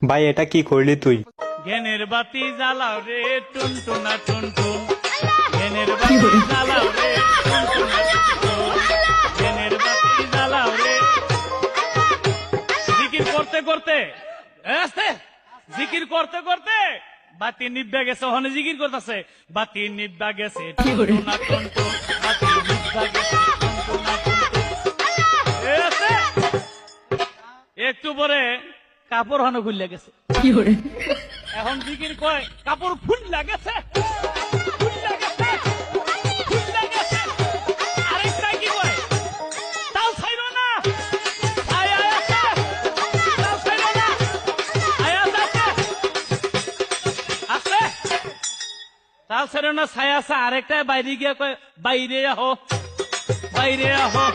ভাই এটা কি করলি তুই? জ্ঞানের বাতি জ্বালাও রে টুনটুনা টুনটুন, জ্ঞানের বাতি জ্বালাও রে টুনটুনা টুনটুন, জ্ঞানের বাতি জ্বালাও রে। জিকির করতে করতে আস্তে জিকির করতে করতে বাতি নিভা গেছে, ওখানে জিকির করতেছে বাতি নিভা গেছে টুনটুনা টুনটুন, বাতি নিভা গেছে টুনটুনা টুনটুন। আস্তে একটু পরে কাপড় হানো খুললে গেছে, এখন জিকির কয় কাপড় ফুল লাগেছে, আরেকটা কি কয় তাও ছাইরো না, আয় আয় আছে, তাও ছাইরো না, আয় আছে আছে, তাও ছাইরো না, ছায়া আছে। আরেকটা বাইরে গিয়ে কয় বাইরে আহো, বাইরে আহো।